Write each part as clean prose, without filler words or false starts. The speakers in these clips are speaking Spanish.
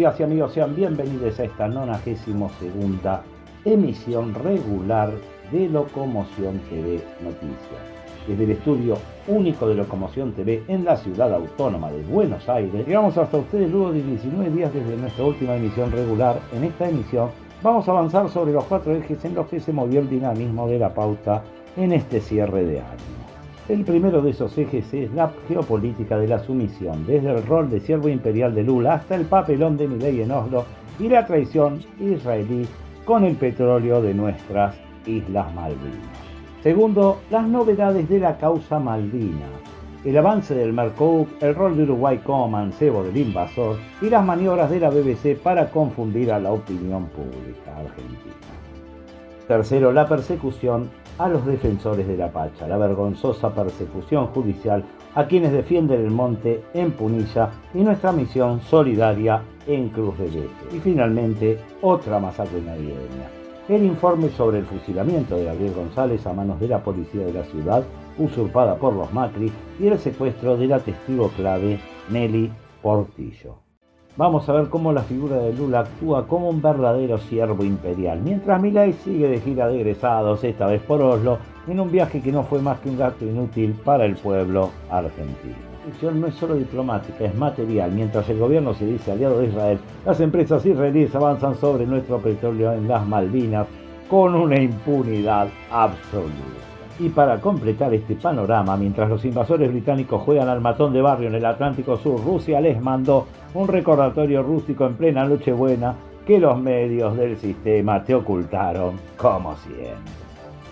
amigas y amigos, sean bienvenidos a esta 92ª emisión regular de Locomoción TV Noticias. Desde el estudio único de Locomoción TV en la ciudad autónoma de Buenos Aires, llegamos hasta ustedes luego de 19 días desde nuestra última emisión regular. En esta emisión vamos a avanzar sobre los 4 ejes en los que se movió el dinamismo de la pauta en este cierre de año. El primero de esos ejes es la geopolítica de la sumisión, desde el rol de siervo imperial de Lula hasta el papelón de Milei en Oslo y la traición israelí con el petróleo de nuestras Islas Malvinas. Segundo, las novedades de la causa Malvinas, el avance del Mercosur, el rol de Uruguay como mancebo del invasor y las maniobras de la BBC para confundir a la opinión pública argentina. Tercero, la persecución a los defensores de la Pacha, la vergonzosa persecución judicial a quienes defienden el monte en Punilla y nuestra misión solidaria en Cruz del Eje. Y finalmente, otra masacre navideña. El informe sobre el fusilamiento de Gabriel González a manos de la policía de la ciudad, usurpada por los Macri, y el secuestro de la testigo clave Nelly Portillo. Vamos a ver cómo la figura de Lula actúa como un verdadero siervo imperial, mientras Milei sigue de gira de egresados, esta vez por Oslo, en un viaje que no fue más que un gasto inútil para el pueblo argentino. La decisión no es solo diplomática, es material. Mientras el gobierno se dice aliado de Israel, las empresas israelíes avanzan sobre nuestro petróleo en las Malvinas con una impunidad absoluta. Y para completar este panorama, mientras los invasores británicos juegan al matón de barrio en el Atlántico Sur, Rusia les mandó un recordatorio rústico en plena Nochebuena que los medios del sistema te ocultaron como siempre.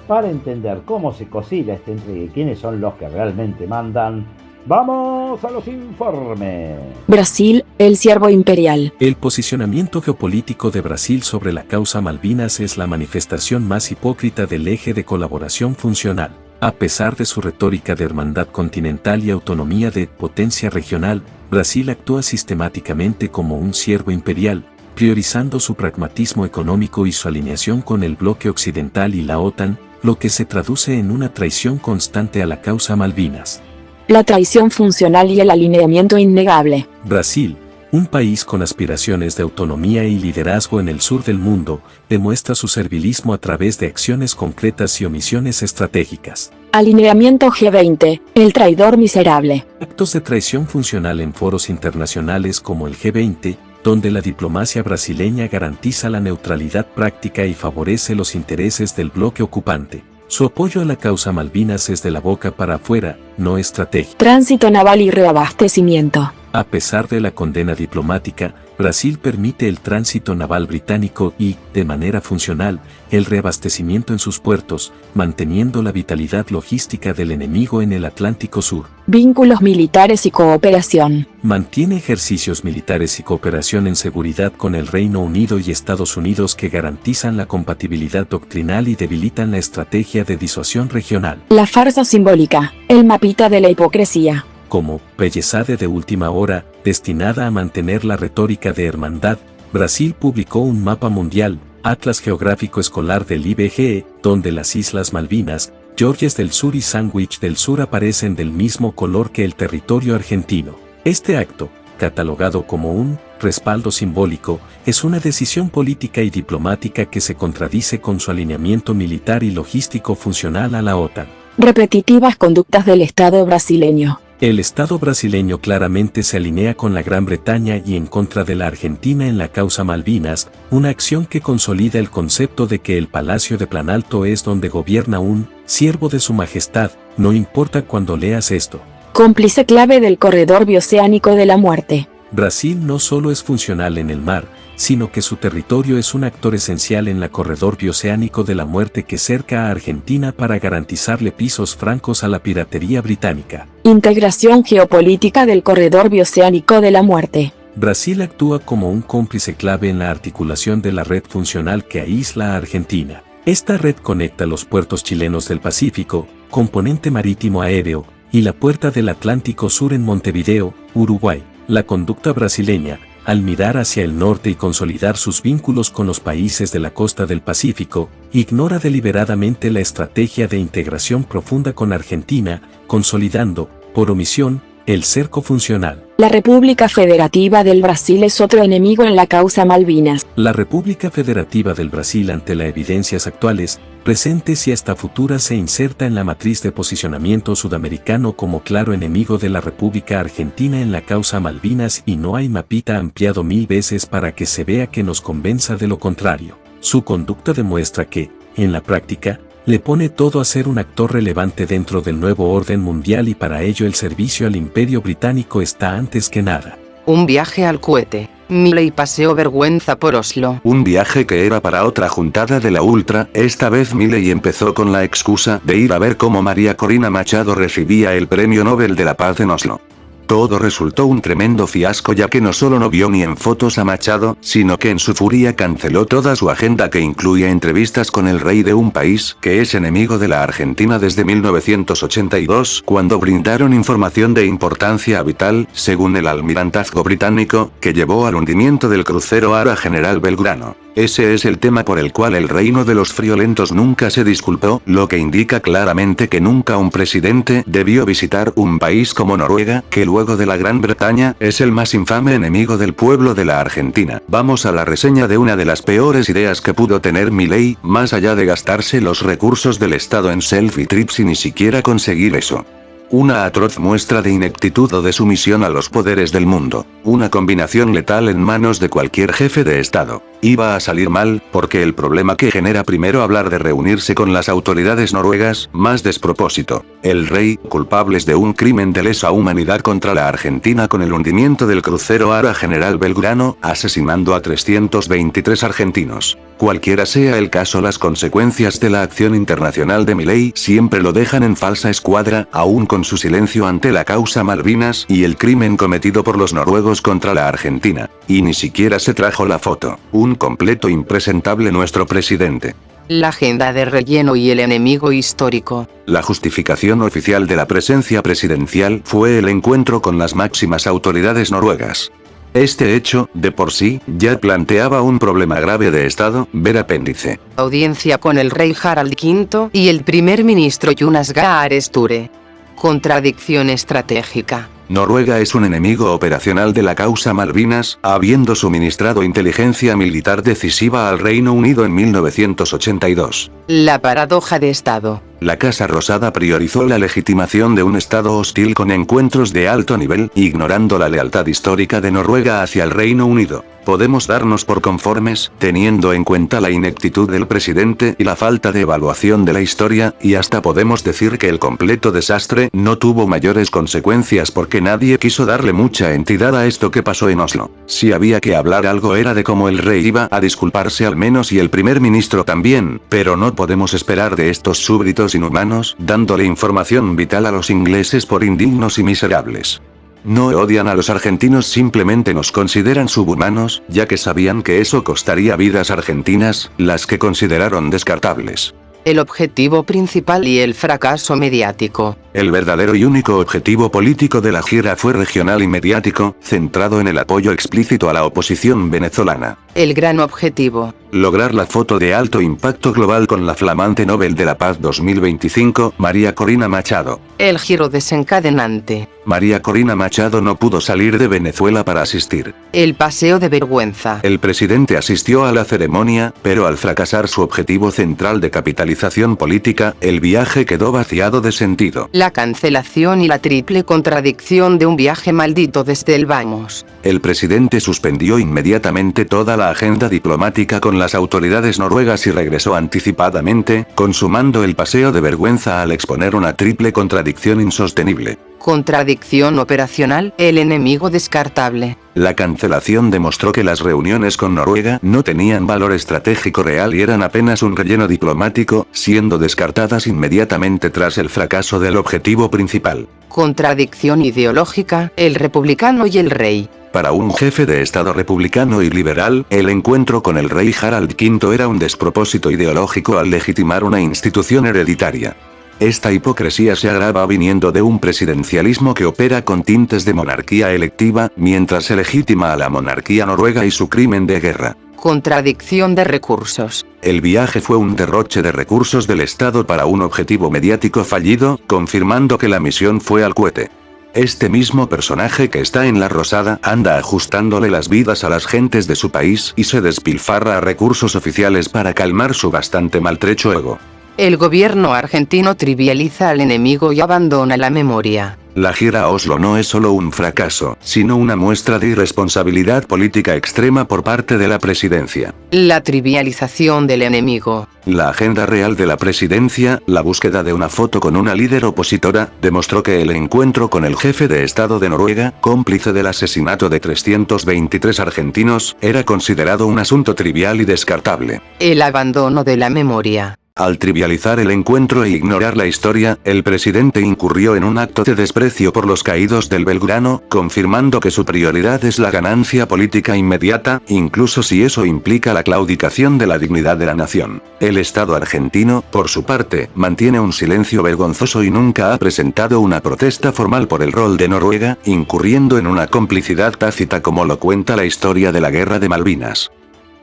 Para entender cómo se cocina esta entrega y quiénes son los que realmente mandan, ¡vamos a los informes! Brasil, el siervo imperial. El posicionamiento geopolítico de Brasil sobre la causa Malvinas es la manifestación más hipócrita del eje de colaboración funcional. A pesar de su retórica de hermandad continental y autonomía de potencia regional, Brasil actúa sistemáticamente como un siervo imperial, priorizando su pragmatismo económico y su alineación con el bloque occidental y la OTAN, lo que se traduce en una traición constante a la causa Malvinas. La traición funcional y el alineamiento innegable. Brasil, un país con aspiraciones de autonomía y liderazgo en el sur del mundo, demuestra su servilismo a través de acciones concretas y omisiones estratégicas. Alineamiento G20, el traidor miserable. Actos de traición funcional en foros internacionales como el G20, donde la diplomacia brasileña garantiza la neutralidad práctica y favorece los intereses del bloque ocupante. Su apoyo a la causa Malvinas es de la boca para afuera, no estratégico. Tránsito naval y reabastecimiento. A pesar de la condena diplomática, Brasil permite el tránsito naval británico y, de manera funcional, el reabastecimiento en sus puertos, manteniendo la vitalidad logística del enemigo en el Atlántico Sur. Vínculos militares y cooperación. Mantiene ejercicios militares y cooperación en seguridad con el Reino Unido y Estados Unidos que garantizan la compatibilidad doctrinal y debilitan la estrategia de disuasión regional. La farsa simbólica, el mapita de la hipocresía. Como payasade de última hora, destinada a mantener la retórica de hermandad, Brasil publicó un mapa mundial, Atlas Geográfico Escolar del IBGE, donde las Islas Malvinas, Georgias del Sur y Sandwich del Sur aparecen del mismo color que el territorio argentino. Este acto, catalogado como un respaldo simbólico, es una decisión política y diplomática que se contradice con su alineamiento militar y logístico funcional a la OTAN. Repetitivas conductas del Estado brasileño. El Estado brasileño claramente se alinea con la Gran Bretaña y en contra de la Argentina en la causa Malvinas, una acción que consolida el concepto de que el Palacio de Planalto es donde gobierna un siervo de su majestad, no importa cuando leas esto. Cómplice clave del corredor bioceánico de la muerte. Brasil no solo es funcional en el mar, sino que su territorio es un actor esencial en la corredor bioceánico de la muerte que cerca a Argentina para garantizarle pisos francos a la piratería británica. Integración geopolítica del corredor bioceánico de la muerte. Brasil actúa como un cómplice clave en la articulación de la red funcional que aísla a Argentina. Esta red conecta los puertos chilenos del Pacífico, componente marítimo aéreo, y la puerta del Atlántico Sur en Montevideo, Uruguay. La conducta brasileña, al mirar hacia el norte y consolidar sus vínculos con los países de la costa del Pacífico, ignora deliberadamente la estrategia de integración profunda con Argentina, consolidando, por omisión, El cerco funcional. La República Federativa del Brasil es otro enemigo en la causa Malvinas. La República Federativa del Brasil, ante las evidencias actuales, presentes y hasta futuras, se inserta en la matriz de posicionamiento sudamericano como claro enemigo de la República Argentina en la causa Malvinas, y no hay mapita ampliado 1000 veces para que se vea que nos convenza de lo contrario. Su conducta demuestra que, en la práctica, le pone todo a ser un actor relevante dentro del nuevo orden mundial, y para ello el servicio al Imperio Británico está antes que nada. Un viaje al cohete. Milei paseó vergüenza por Oslo. Un viaje que era para otra juntada de la Ultra. Esta vez Milei empezó con la excusa de ir a ver cómo María Corina Machado recibía el Premio Nobel de la Paz en Oslo. Todo resultó un tremendo fiasco, ya que no solo no vio ni en fotos a Machado, sino que en su furia canceló toda su agenda, que incluye entrevistas con el rey de un país que es enemigo de la Argentina desde 1982, cuando brindaron información de importancia vital, según el almirantazgo británico, que llevó al hundimiento del crucero Ara General Belgrano. Ese es el tema por el cual el reino de los friolentos nunca se disculpó, lo que indica claramente que nunca un presidente debió visitar un país como Noruega, que luego de la Gran Bretaña, es el más infame enemigo del pueblo de la Argentina. Vamos a la reseña de una de las peores ideas que pudo tener Milei, más allá de gastarse los recursos del Estado en selfie trips y ni siquiera conseguir eso. Una atroz muestra de ineptitud o de sumisión a los poderes del mundo. Una combinación letal en manos de cualquier jefe de Estado. Iba a salir mal, porque el problema que genera primero hablar de reunirse con las autoridades noruegas, más despropósito. El rey, culpables de un crimen de lesa humanidad contra la Argentina con el hundimiento del crucero Ara General Belgrano, asesinando a 323 argentinos. Cualquiera sea el caso, las consecuencias de la acción internacional de Milei siempre lo dejan en falsa escuadra, aún con su silencio ante la causa Malvinas y el crimen cometido por los noruegos contra la Argentina. Y ni siquiera se trajo la foto. Un completo impresentable nuestro presidente. La agenda de relleno y el enemigo histórico. La justificación oficial de la presencia presidencial fue el encuentro con las máximas autoridades noruegas. Este hecho, de por sí, ya planteaba un problema grave de Estado, ver apéndice. Audiencia con el rey Harald V y el primer ministro Jonas Gahr Sture. Contradicción estratégica. Noruega es un enemigo operacional de la causa Malvinas, habiendo suministrado inteligencia militar decisiva al Reino Unido en 1982. La paradoja de Estado. La Casa Rosada priorizó la legitimación de un Estado hostil con encuentros de alto nivel, ignorando la lealtad histórica de Noruega hacia el Reino Unido. Podemos darnos por conformes, teniendo en cuenta la ineptitud del presidente y la falta de evaluación de la historia, y hasta podemos decir que el completo desastre no tuvo mayores consecuencias porque nadie quiso darle mucha entidad a esto que pasó en Oslo. Si había que hablar algo era de cómo el rey iba a disculparse al menos, y el primer ministro también, pero no podemos esperar de estos súbditos inhumanos, dándole información vital a los ingleses por indignos y miserables. No odian a los argentinos, simplemente nos consideran subhumanos, ya que sabían que eso costaría vidas argentinas, las que consideraron descartables. El objetivo principal y el fracaso mediático. El verdadero y único objetivo político de la gira fue regional y mediático, centrado en el apoyo explícito a la oposición venezolana. El gran objetivo. Lograr la foto de alto impacto global con la flamante Nobel de la Paz 2025, María Corina Machado. El giro desencadenante. María Corina Machado no pudo salir de Venezuela para asistir. El paseo de vergüenza. El presidente asistió a la ceremonia, pero al fracasar su objetivo central de capitalización política, el viaje quedó vaciado de sentido. La cancelación y la triple contradicción de un viaje maldito desde el vamos. El presidente suspendió inmediatamente toda la agenda diplomática con las autoridades noruegas y regresó anticipadamente, consumando el paseo de vergüenza al exponer una triple contradicción insostenible. Contradicción operacional, el enemigo descartable. La cancelación demostró que las reuniones con Noruega no tenían valor estratégico real y eran apenas un relleno diplomático, siendo descartadas inmediatamente tras el fracaso del objetivo principal. Contradicción ideológica, el republicano y el rey. Para un jefe de Estado republicano y liberal, el encuentro con el rey Harald V era un despropósito ideológico al legitimar una institución hereditaria. Esta hipocresía se agrava viniendo de un presidencialismo que opera con tintes de monarquía electiva, mientras se legitima a la monarquía noruega y su crimen de guerra. Contradicción de recursos. El viaje fue un derroche de recursos del Estado para un objetivo mediático fallido, confirmando que la misión fue al cohete. Este mismo personaje que está en la Rosada anda ajustándole las vidas a las gentes de su país y se despilfarra recursos oficiales para calmar su bastante maltrecho ego. El gobierno argentino trivializa al enemigo y abandona la memoria. La gira a Oslo no es solo un fracaso, sino una muestra de irresponsabilidad política extrema por parte de la presidencia. La trivialización del enemigo. La agenda real de la presidencia, la búsqueda de una foto con una líder opositora, demostró que el encuentro con el jefe de Estado de Noruega, cómplice del asesinato de 323 argentinos, era considerado un asunto trivial y descartable. El abandono de la memoria. Al trivializar el encuentro e ignorar la historia, el presidente incurrió en un acto de desprecio por los caídos del Belgrano, confirmando que su prioridad es la ganancia política inmediata, incluso si eso implica la claudicación de la dignidad de la nación. El Estado argentino, por su parte, mantiene un silencio vergonzoso y nunca ha presentado una protesta formal por el rol de Noruega, incurriendo en una complicidad tácita como lo cuenta la historia de la Guerra de Malvinas.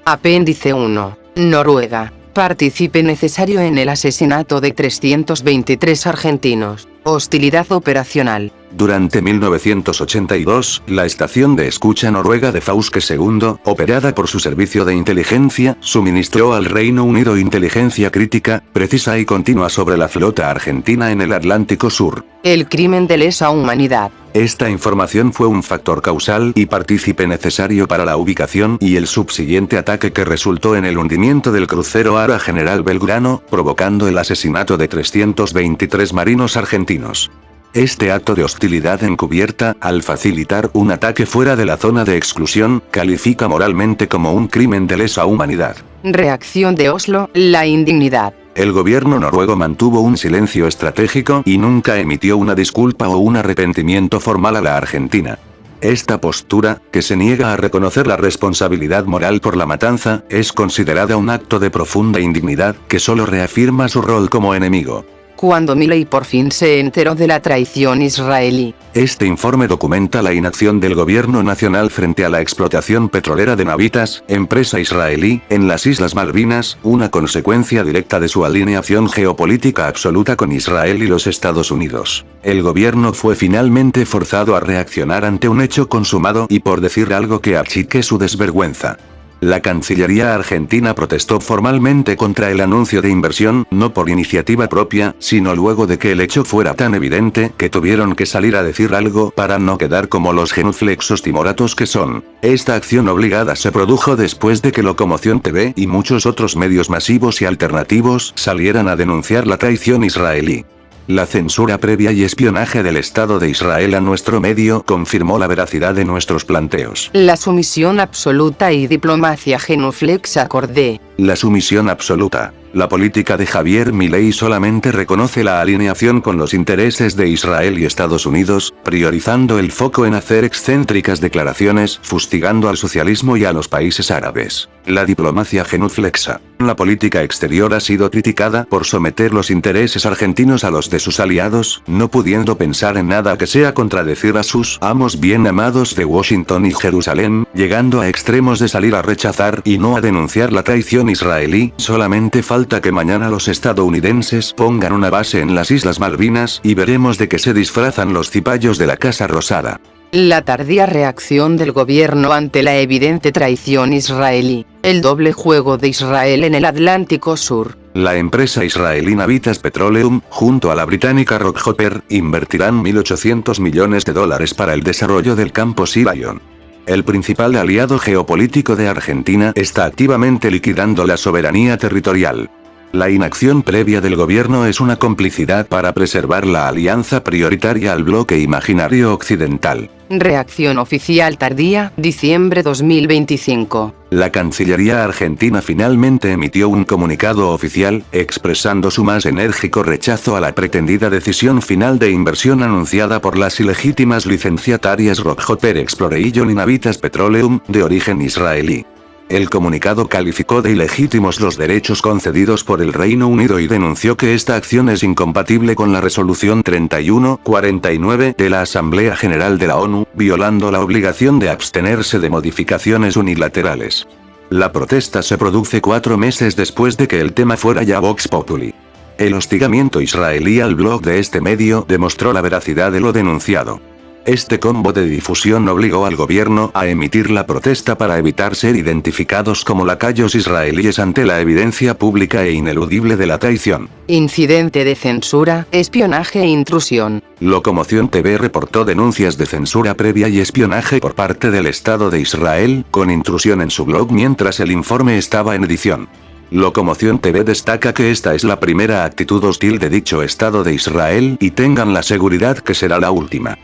Apéndice 1. Noruega. Partícipe necesario en el asesinato de 323 argentinos. Hostilidad operacional. Durante 1982, la estación de escucha noruega de Fauske II, operada por su servicio de inteligencia, suministró al Reino Unido inteligencia crítica, precisa y continua sobre la flota argentina en el Atlántico Sur. El crimen de lesa humanidad. Esta información fue un factor causal y partícipe necesario para la ubicación y el subsiguiente ataque que resultó en el hundimiento del crucero Ara General Belgrano, provocando el asesinato de 323 marinos argentinos. Este acto de hostilidad encubierta, al facilitar un ataque fuera de la zona de exclusión, califica moralmente como un crimen de lesa humanidad. Reacción de Oslo, la indignidad. El gobierno noruego mantuvo un silencio estratégico y nunca emitió una disculpa o un arrepentimiento formal a la Argentina. Esta postura, que se niega a reconocer la responsabilidad moral por la matanza, es considerada un acto de profunda indignidad, que solo reafirma su rol como enemigo. Cuando Milley por fin se enteró de la traición israelí. Este informe documenta la inacción del gobierno nacional frente a la explotación petrolera de Navitas, empresa israelí, en las Islas Malvinas, una consecuencia directa de su alineación geopolítica absoluta con Israel y los Estados Unidos. El gobierno fue finalmente forzado a reaccionar ante un hecho consumado y por decir algo que achique su desvergüenza. La Cancillería argentina protestó formalmente contra el anuncio de inversión, no por iniciativa propia, sino luego de que el hecho fuera tan evidente que tuvieron que salir a decir algo para no quedar como los genuflexos timoratos que son. Esta acción obligada se produjo después de que Locomoción TV y muchos otros medios masivos y alternativos salieran a denunciar la traición israelí. La censura previa y espionaje del Estado de Israel a nuestro medio confirmó la veracidad de nuestros planteos. La sumisión absoluta y diplomacia genuflexa acordé. La sumisión absoluta. La política de Javier Milei solamente reconoce la alineación con los intereses de Israel y Estados Unidos, priorizando el foco en hacer excéntricas declaraciones, fustigando al socialismo y a los países árabes. La diplomacia genuflexa. La política exterior ha sido criticada por someter los intereses argentinos a los de sus aliados, no pudiendo pensar en nada que sea contradecir a sus amos bien amados de Washington y Jerusalén, llegando a extremos de salir a rechazar y no a denunciar la traición israelí. Solamente falta que mañana los estadounidenses pongan una base en las Islas Malvinas y veremos de qué se disfrazan los cipayos de la Casa Rosada. La tardía reacción del gobierno ante la evidente traición israelí. El doble juego de Israel en el Atlántico Sur. La empresa israelí Navitas Petroleum, junto a la británica Rockhopper, invertirán $1.800 millones para el desarrollo del campo Sirion. El principal aliado geopolítico de Argentina está activamente liquidando la soberanía territorial. La inacción previa del gobierno es una complicidad para preservar la alianza prioritaria al bloque imaginario occidental. Reacción oficial tardía, diciembre 2025. La Cancillería argentina finalmente emitió un comunicado oficial, expresando su más enérgico rechazo a la pretendida decisión final de inversión anunciada por las ilegítimas licenciatarias Rockhopper Exploration y Navitas Petroleum, de origen israelí. El comunicado calificó de ilegítimos los derechos concedidos por el Reino Unido y denunció que esta acción es incompatible con la resolución 3149 de la Asamblea General de la ONU, violando la obligación de abstenerse de modificaciones unilaterales. La protesta se produce 4 meses después de que el tema fuera ya Vox Populi. El hostigamiento israelí al blog de este medio demostró la veracidad de lo denunciado. Este combo de difusión obligó al gobierno a emitir la protesta para evitar ser identificados como lacayos israelíes ante la evidencia pública e ineludible de la traición. Incidente de censura, espionaje e intrusión. Locomoción TV reportó denuncias de censura previa y espionaje por parte del Estado de Israel, con intrusión en su blog mientras el informe estaba en edición. Locomoción TV destaca que esta es la primera actitud hostil de dicho Estado de Israel y tengan la seguridad que será la última.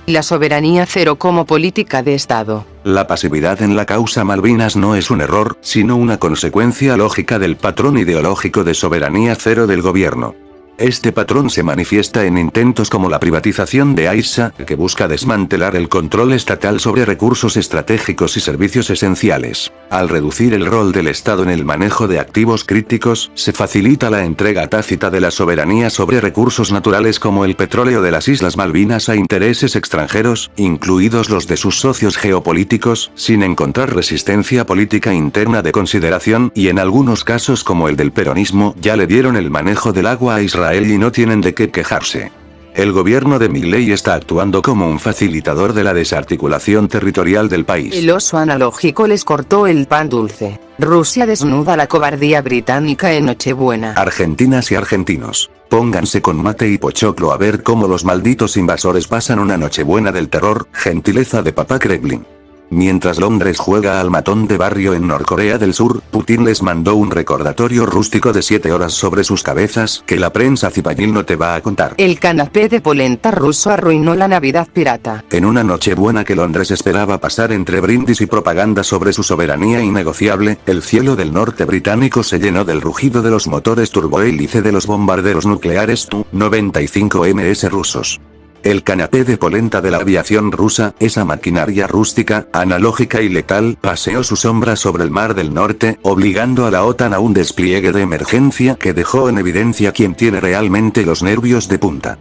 La soberanía cero como política de Estado. La pasividad en la causa Malvinas no es un error, sino una consecuencia lógica del patrón ideológico de soberanía cero del gobierno. Este patrón se manifiesta en intentos como la privatización de AISA, que busca desmantelar el control estatal sobre recursos estratégicos y servicios esenciales. Al reducir el rol del Estado en el manejo de activos críticos, se facilita la entrega tácita de la soberanía sobre recursos naturales como el petróleo de las Islas Malvinas a intereses extranjeros, incluidos los de sus socios geopolíticos, sin encontrar resistencia política interna de consideración, y en algunos casos como el del peronismo, ya le dieron el manejo del agua a Israel y no tienen de qué quejarse. El gobierno de Milei está actuando como un facilitador de la desarticulación territorial del país. El oso analógico les cortó el pan dulce. Rusia desnuda la cobardía británica en Nochebuena. Argentinas y argentinos, pónganse con mate y pochoclo a ver cómo los malditos invasores pasan una Nochebuena del terror, gentileza de papá Kremlin. Mientras Londres juega al matón de barrio en Norcorea del Sur, Putin les mandó un recordatorio rústico de 7 horas sobre sus cabezas que la prensa cipayil no te va a contar. El canapé de polenta ruso arruinó la Navidad pirata. En una Nochebuena que Londres esperaba pasar entre brindis y propaganda sobre su soberanía innegociable, el cielo del norte británico se llenó del rugido de los motores turbohélice de los bombarderos nucleares Tu-95 MS rusos. El canapé de polenta de la aviación rusa, esa maquinaria rústica, analógica y letal, paseó su sombra sobre el Mar del Norte, obligando a la OTAN a un despliegue de emergencia que dejó en evidencia quién tiene realmente los nervios de punta.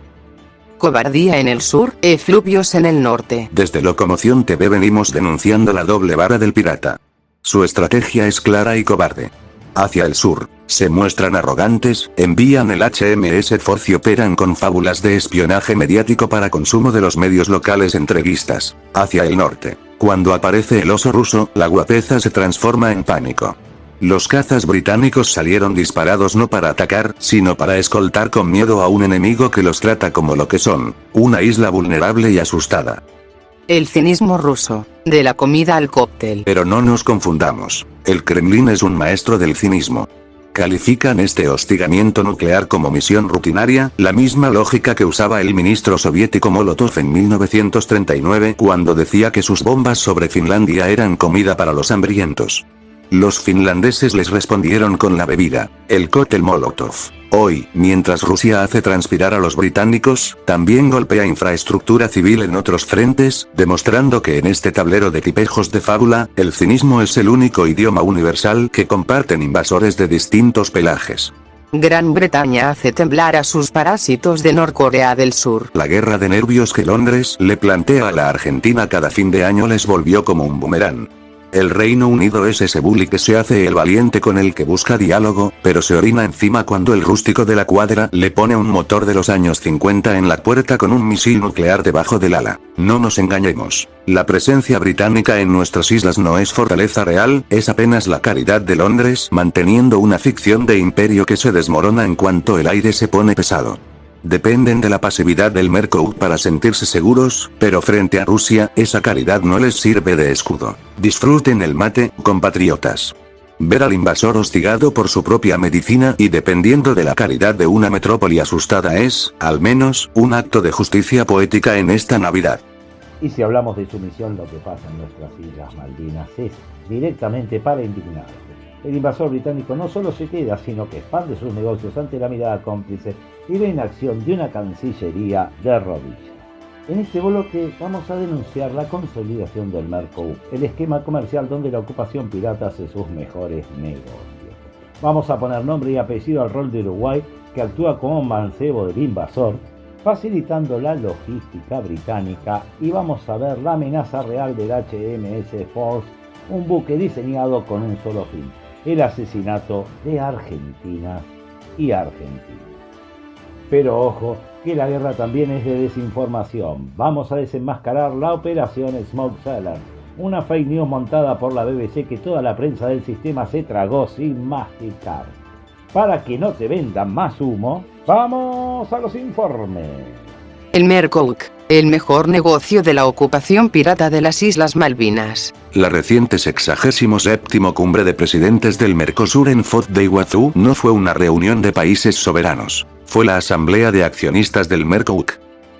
Cobardía en el sur, efluvios en el norte. Desde Locomoción TV venimos denunciando la doble vara del pirata. Su estrategia es clara y cobarde. Hacia el sur, se muestran arrogantes, envían el HMS Force y operan con fábulas de espionaje mediático para consumo de los medios locales entreguistas. Hacia el norte, cuando aparece el oso ruso, la guapeza se transforma en pánico. Los cazas británicos salieron disparados no para atacar, sino para escoltar con miedo a un enemigo que los trata como lo que son, una isla vulnerable y asustada. El cinismo ruso, de la comida al cóctel. Pero no nos confundamos, el Kremlin es un maestro del cinismo. Califican este hostigamiento nuclear como misión rutinaria, la misma lógica que usaba el ministro soviético Molotov en 1939 cuando decía que sus bombas sobre Finlandia eran comida para los hambrientos. Los finlandeses les respondieron con la bebida, el cóctel Molotov. Hoy, mientras Rusia hace transpirar a los británicos, también golpea infraestructura civil en otros frentes, demostrando que en este tablero de tipejos de fábula, el cinismo es el único idioma universal que comparten invasores de distintos pelajes. Gran Bretaña hace temblar a sus parásitos de Norcorea del Sur. La guerra de nervios que Londres le plantea a la Argentina cada fin de año les volvió como un boomerang. El Reino Unido es ese bully que se hace el valiente con el que busca diálogo, pero se orina encima cuando el rústico de la cuadra le pone un motor de los años 50 en la puerta con un misil nuclear debajo del ala. No nos engañemos. La presencia británica en nuestras islas no es fortaleza real, es apenas la caridad de Londres manteniendo una ficción de imperio que se desmorona en cuanto el aire se pone pesado. Dependen de la pasividad del Mercosur para sentirse seguros, pero frente a Rusia, esa caridad no les sirve de escudo. Disfruten el mate, compatriotas. Ver al invasor hostigado por su propia medicina y dependiendo de la caridad de una metrópoli asustada es, al menos, un acto de justicia poética en esta Navidad. Y si hablamos de sumisión, lo que pasa en nuestras Islas Malvinas es directamente para indignarse. El invasor británico no solo se queda, sino que expande sus negocios ante la mirada cómplice y la inacción de una cancillería de rodillas. En este bloque vamos a denunciar la consolidación del Mercosur, el esquema comercial donde la ocupación pirata hace sus mejores negocios. Vamos a poner nombre y apellido al rol de Uruguay, que actúa como mancebo del invasor, facilitando la logística británica, y vamos a ver la amenaza real del HMS Force, un buque diseñado con un solo fin: el asesinato de argentinas y argentinos. Pero ojo, porque la guerra también es de desinformación. Vamos a desenmascarar la operación Smoke Salad, una fake news montada por la BBC que toda la prensa del sistema se tragó sin masticar. Para que no te vendan más humo, ¡vamos a los informes! El Mercouk, el mejor negocio de la ocupación pirata de las Islas Malvinas. La reciente 67ª cumbre de presidentes del Mercosur en Foz de Iguazú no fue una reunión de países soberanos, fue la asamblea de accionistas del Mercouk.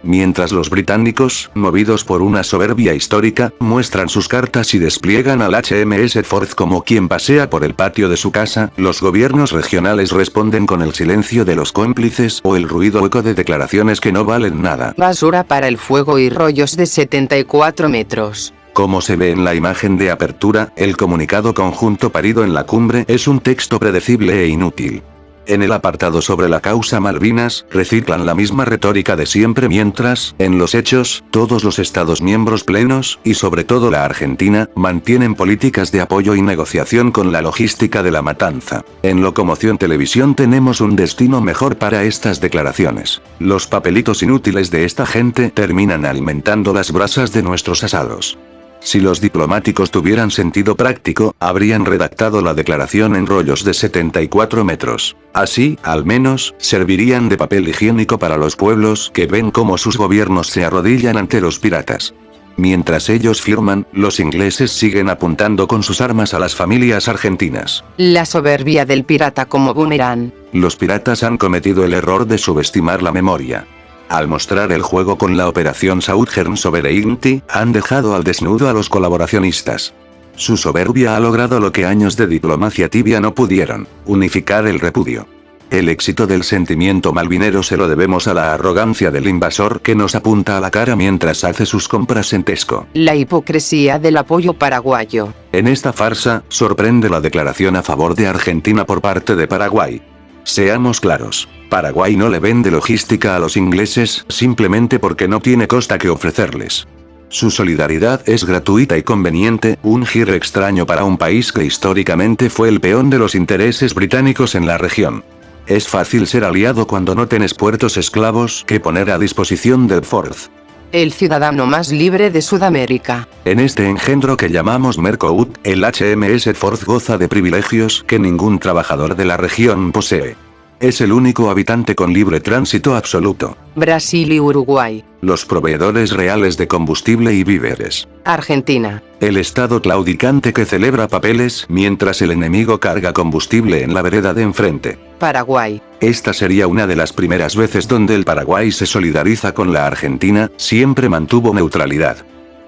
Mientras los británicos, movidos por una soberbia histórica, muestran sus cartas y despliegan al HMS Forth como quien pasea por el patio de su casa, los gobiernos regionales responden con el silencio de los cómplices o el ruido hueco de declaraciones que no valen nada. Basura para el fuego y rollos de 74 metros. Como se ve en la imagen de apertura, el comunicado conjunto parido en la cumbre es un texto predecible e inútil. En el apartado sobre la causa Malvinas, reciclan la misma retórica de siempre mientras, en los hechos, todos los estados miembros plenos, y sobre todo la Argentina, mantienen políticas de apoyo y negociación con la logística de la matanza. En Locomoción Televisión tenemos un destino mejor para estas declaraciones. Los papelitos inútiles de esta gente terminan alimentando las brasas de nuestros asados. Si los diplomáticos tuvieran sentido práctico, habrían redactado la declaración en rollos de 74 metros. Así, al menos, servirían de papel higiénico para los pueblos que ven cómo sus gobiernos se arrodillan ante los piratas. Mientras ellos firman, los ingleses siguen apuntando con sus armas a las familias argentinas. La soberbia del pirata como boomerang. Los piratas han cometido el error de subestimar la memoria. Al mostrar el juego con la operación Southern Sovereignty, han dejado al desnudo a los colaboracionistas. Su soberbia ha logrado lo que años de diplomacia tibia no pudieron: unificar el repudio. El éxito del sentimiento malvinero se lo debemos a la arrogancia del invasor que nos apunta a la cara mientras hace sus compras en Tesco. La hipocresía del apoyo paraguayo. En esta farsa, sorprende la declaración a favor de Argentina por parte de Paraguay. Seamos claros, Paraguay no le vende logística a los ingleses simplemente porque no tiene costa que ofrecerles. Su solidaridad es gratuita y conveniente, un giro extraño para un país que históricamente fue el peón de los intereses británicos en la región. Es fácil ser aliado cuando no tenés puertos esclavos que poner a disposición del Forth. El ciudadano más libre de Sudamérica. En este engendro que llamamos Mercouk, el HMS Forth goza de privilegios que ningún trabajador de la región posee. Es el único habitante con libre tránsito absoluto. Brasil y Uruguay. Los proveedores reales de combustible y víveres. Argentina. El estado claudicante que celebra papeles mientras el enemigo carga combustible en la vereda de enfrente. Paraguay. Esta sería una de las primeras veces donde el Paraguay se solidariza con la Argentina, siempre mantuvo neutralidad.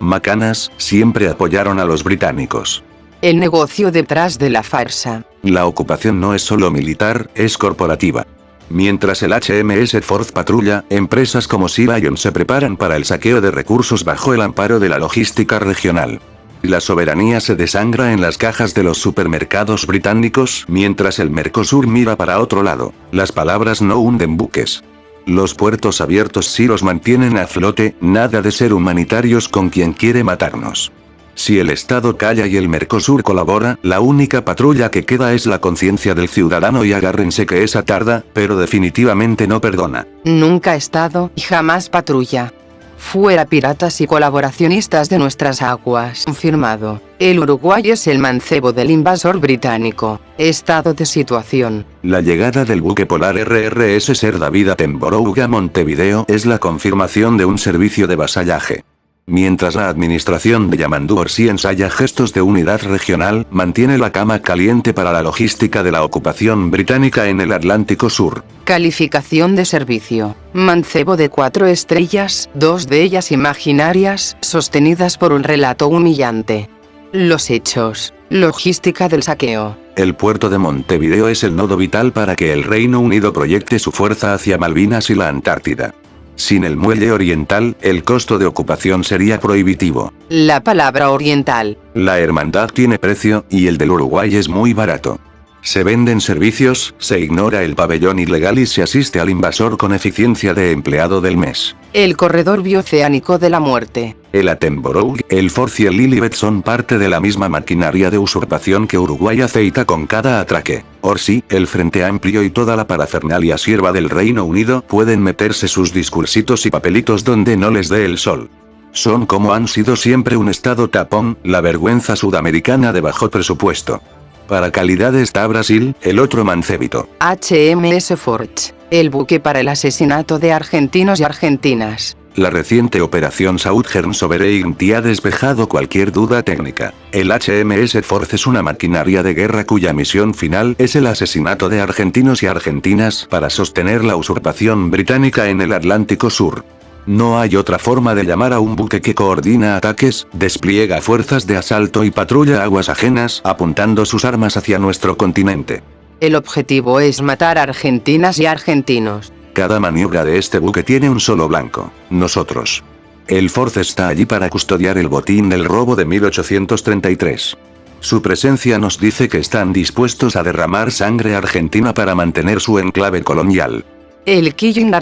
Macanas, siempre apoyaron a los británicos. El negocio detrás de la farsa. La ocupación no es solo militar, es corporativa. Mientras el HMS Forth patrulla, empresas como Sea Lion se preparan para el saqueo de recursos bajo el amparo de la logística regional. La soberanía se desangra en las cajas de los supermercados británicos, mientras el Mercosur mira para otro lado. Las palabras no hunden buques. Los puertos abiertos sí los mantienen a flote, nada de ser humanitarios con quien quiere matarnos. Si el Estado calla y el Mercosur colabora, la única patrulla que queda es la conciencia del ciudadano y agárrense que esa tarda, pero definitivamente no perdona. Nunca Estado y jamás patrulla. Fuera piratas y colaboracionistas de nuestras aguas. Firmado. El Uruguay es el mancebo del invasor británico. Estado de situación. La llegada del buque polar RRS Ser David Attenborough a Montevideo es la confirmación de un servicio de vasallaje. Mientras la administración de Yamandu Orsi ensaya gestos de unidad regional, mantiene la cama caliente para la logística de la ocupación británica en el Atlántico Sur. Calificación de servicio. Mancebo de 4 estrellas, 2 de ellas imaginarias, sostenidas por un relato humillante. Los hechos. Logística del saqueo. El puerto de Montevideo es el nodo vital para que el Reino Unido proyecte su fuerza hacia Malvinas y la Antártida. Sin el muelle oriental, el costo de ocupación sería prohibitivo. La palabra oriental. La hermandad tiene precio, y el del Uruguay es muy barato. Se venden servicios, se ignora el pabellón ilegal y se asiste al invasor con eficiencia de empleado del mes. El corredor bioceánico de la muerte. El Attenborough, el Force y el Lilibet son parte de la misma maquinaria de usurpación que Uruguay aceita con cada atraque. Orsi, el Frente Amplio y toda la parafernalia sierva del Reino Unido pueden meterse sus discursitos y papelitos donde no les dé el sol. Son como han sido siempre un estado tapón, la vergüenza sudamericana de bajo presupuesto. Para calidad está Brasil, el otro mancebito. HMS Forge, el buque para el asesinato de argentinos y argentinas. La reciente operación Southern Sovereignty ha despejado cualquier duda técnica. El HMS Force es una maquinaria de guerra cuya misión final es el asesinato de argentinos y argentinas para sostener la usurpación británica en el Atlántico Sur. No hay otra forma de llamar a un buque que coordina ataques, despliega fuerzas de asalto y patrulla aguas ajenas, apuntando sus armas hacia nuestro continente. El objetivo es matar argentinas y argentinos. Cada maniobra de este buque tiene un solo blanco: nosotros. El Force está allí para custodiar el botín del robo de 1833. Su presencia nos dice que están dispuestos a derramar sangre argentina para mantener su enclave colonial. El Killing.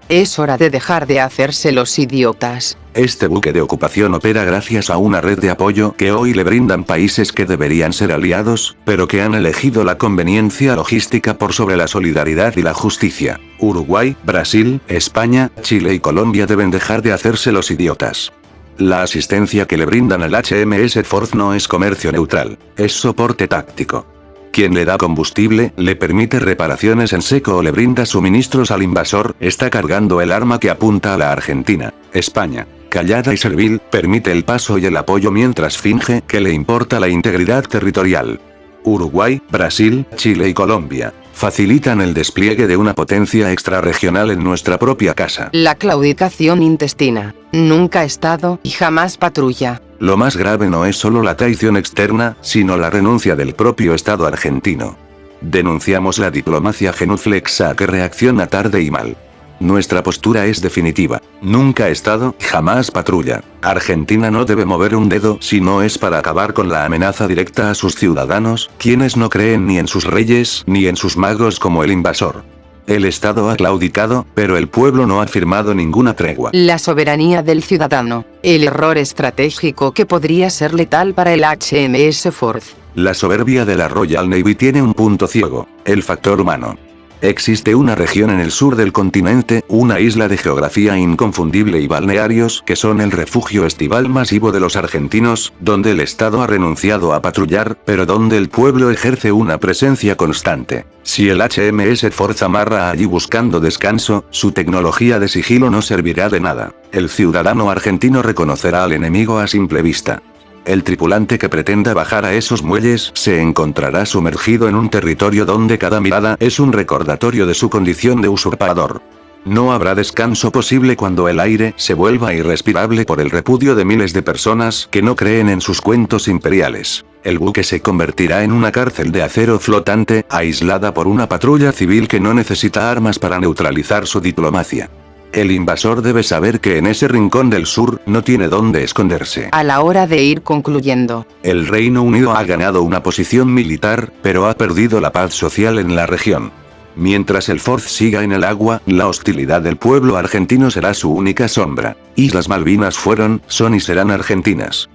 Es hora de dejar de hacerse los idiotas. Este buque de ocupación opera gracias a una red de apoyo que hoy le brindan países que deberían ser aliados, pero que han elegido la conveniencia logística por sobre la solidaridad y la justicia. Uruguay, Brasil, España, Chile y Colombia deben dejar de hacerse los idiotas. La asistencia que le brindan al HMS Force no es comercio neutral, es soporte táctico. Quien le da combustible, le permite reparaciones en seco o le brinda suministros al invasor, está cargando el arma que apunta a la Argentina. España, callada y servil, permite el paso y el apoyo mientras finge que le importa la integridad territorial. Uruguay, Brasil, Chile y Colombia facilitan el despliegue de una potencia extrarregional en nuestra propia casa. La claudicación intestina. Nunca Estado y jamás patrulla. Lo más grave no es solo la traición externa, sino la renuncia del propio Estado argentino. Denunciamos la diplomacia genuflexa que reacciona tarde y mal. Nuestra postura es definitiva. Nunca Estado, jamás patrulla. Argentina no debe mover un dedo si no es para acabar con la amenaza directa a sus ciudadanos, quienes no creen ni en sus reyes ni en sus magos como el invasor. El Estado ha claudicado, pero el pueblo no ha firmado ninguna tregua. La soberanía del ciudadano. El error estratégico que podría ser letal para el HMS Force. La soberbia de la Royal Navy tiene un punto ciego: el factor humano. Existe una región en el sur del continente, una isla de geografía inconfundible y balnearios que son el refugio estival masivo de los argentinos, donde el Estado ha renunciado a patrullar, pero donde el pueblo ejerce una presencia constante. Si el HMS Force amarra allí buscando descanso, su tecnología de sigilo no servirá de nada. El ciudadano argentino reconocerá al enemigo a simple vista. El tripulante que pretenda bajar a esos muelles se encontrará sumergido en un territorio donde cada mirada es un recordatorio de su condición de usurpador. No habrá descanso posible cuando el aire se vuelva irrespirable por el repudio de miles de personas que no creen en sus cuentos imperiales. El buque se convertirá en una cárcel de acero flotante, aislada por una patrulla civil que no necesita armas para neutralizar su diplomacia. El invasor debe saber que en ese rincón del sur no tiene dónde esconderse. A la hora de ir concluyendo. El Reino Unido ha ganado una posición militar, pero ha perdido la paz social en la región. Mientras el Force siga en el agua, la hostilidad del pueblo argentino será su única sombra. Islas Malvinas fueron, son y serán argentinas.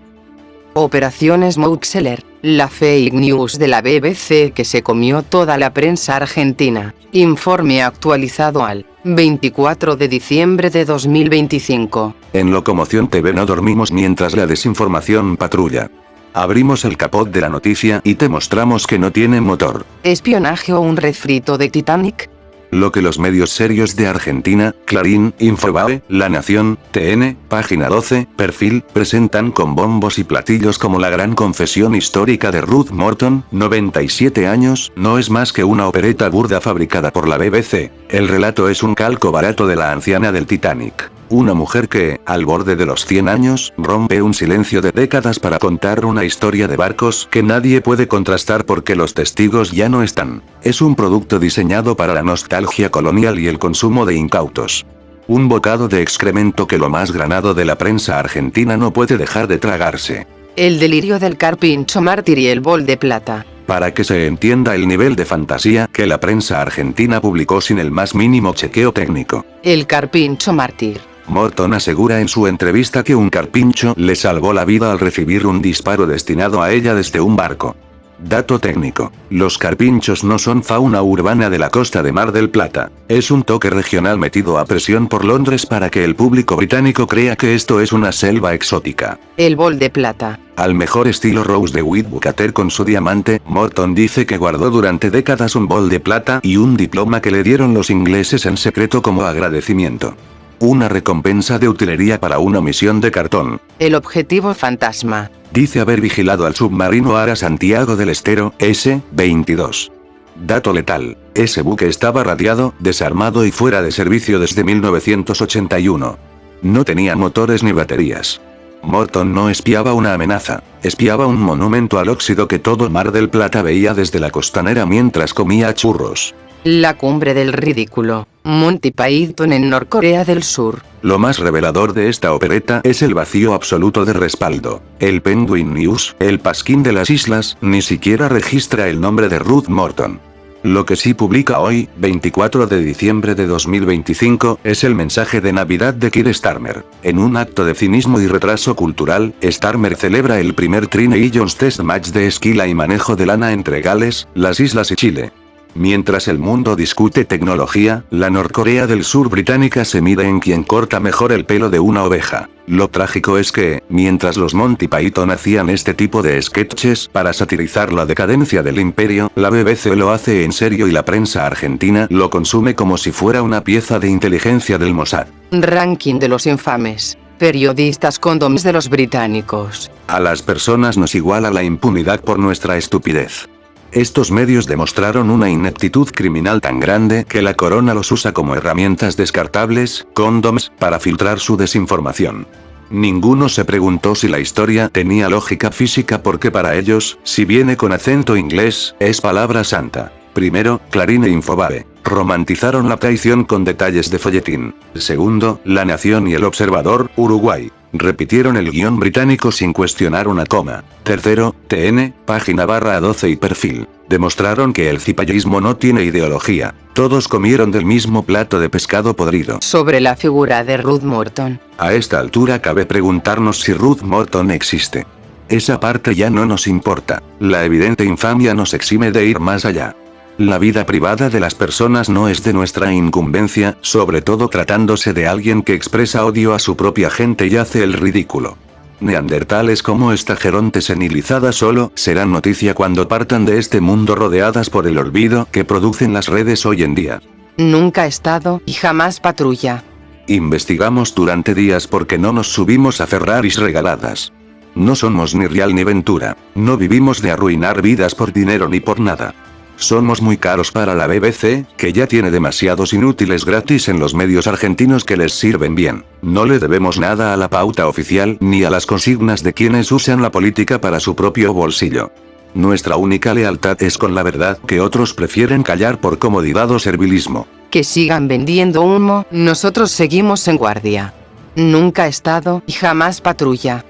Operación Smokeseller. La fake news de la BBC que se comió toda la prensa argentina. Informe actualizado al 24 de diciembre de 2025. En Locomoción TV no dormimos mientras la desinformación patrulla. Abrimos el capot de la noticia y te mostramos que no tiene motor. ¿Espionaje o un refrito de Titanic? Lo que los medios serios de Argentina, Clarín, Infobae, La Nación, TN, Página 12, Perfil, presentan con bombos y platillos como la gran confesión histórica de Ruth Morton, 97 años, no es más que una opereta burda fabricada por la BBC. El relato es un calco barato de la anciana del Titanic. Una mujer que, al borde de los 100 años, rompe un silencio de décadas para contar una historia de barcos que nadie puede contrastar porque los testigos ya no están. Es un producto diseñado para la nostalgia colonial y el consumo de incautos. Un bocado de excremento que lo más granado de la prensa argentina no puede dejar de tragarse. El delirio del carpincho mártir y el bol de plata. Para que se entienda el nivel de fantasía que la prensa argentina publicó sin el más mínimo chequeo técnico. El carpincho mártir. Morton asegura en su entrevista que un carpincho le salvó la vida al recibir un disparo destinado a ella desde un barco. Dato técnico. Los carpinchos no son fauna urbana de la costa de Mar del Plata. Es un toque regional metido a presión por Londres para que el público británico crea que esto es una selva exótica. El bol de plata. Al mejor estilo Rose de Whitaker con su diamante, Morton dice que guardó durante décadas un bol de plata y un diploma que le dieron los ingleses en secreto como agradecimiento. Una recompensa de utilería para una misión de cartón. El objetivo fantasma. Dice haber vigilado al submarino Ara Santiago del Estero, S-22. Dato letal. Ese buque estaba radiado, desarmado y fuera de servicio desde 1981. No tenía motores ni baterías. Morton no espiaba una amenaza, espiaba un monumento al óxido que todo Mar del Plata veía desde la costanera mientras comía churros. La cumbre del ridículo. Monty Python en Norcorea del Sur. Lo más revelador de esta opereta es el vacío absoluto de respaldo. El Penguin News, el pasquín de las islas, ni siquiera registra el nombre de Ruth Morton. Lo que sí publica hoy, 24 de diciembre de 2025, es el mensaje de Navidad de Keir Starmer. En un acto de cinismo y retraso cultural, Starmer celebra el primer Tri Nations Test Match de esquila y manejo de lana entre Gales, las Islas y Chile. Mientras el mundo discute tecnología, la Norcorea del Sur británica se mide en quién corta mejor el pelo de una oveja. Lo trágico es que, mientras los Monty Python hacían este tipo de sketches para satirizar la decadencia del imperio, la BBC lo hace en serio y la prensa argentina lo consume como si fuera una pieza de inteligencia del Mossad. Ranking de los infames. Periodistas condoms de los británicos. A las personas nos iguala la impunidad por nuestra estupidez. Estos medios demostraron una ineptitud criminal tan grande que la corona los usa como herramientas descartables, condoms, para filtrar su desinformación. Ninguno se preguntó si la historia tenía lógica física porque para ellos, si viene con acento inglés, es palabra santa. Primero, Clarín e Infobae romantizaron la traición con detalles de folletín. Segundo, La Nación y El Observador, Uruguay, repitieron el guión británico sin cuestionar una coma. Tercero, TN, página /12 y perfil, demostraron que el cipayismo no tiene ideología. Todos comieron del mismo plato de pescado podrido. Sobre la figura de Ruth Morton. A esta altura cabe preguntarnos si Ruth Morton existe. Esa parte ya no nos importa. La evidente infamia nos exime de ir más allá. La vida privada de las personas no es de nuestra incumbencia, sobre todo tratándose de alguien que expresa odio a su propia gente y hace el ridículo. Neandertales como esta geronte senilizada solo serán noticia cuando partan de este mundo rodeadas por el olvido que producen las redes hoy en día. Nunca estado y jamás patrulla. Investigamos durante días porque no nos subimos a Ferraris regaladas. No somos ni Real ni Ventura, no vivimos de arruinar vidas por dinero ni por nada. Somos muy caros para la BBC, que ya tiene demasiados inútiles gratis en los medios argentinos que les sirven bien. No le debemos nada a la pauta oficial ni a las consignas de quienes usan la política para su propio bolsillo. Nuestra única lealtad es con la verdad que otros prefieren callar por comodidad o servilismo. Que sigan vendiendo humo, nosotros seguimos en guardia. Nunca estado y jamás patrulla.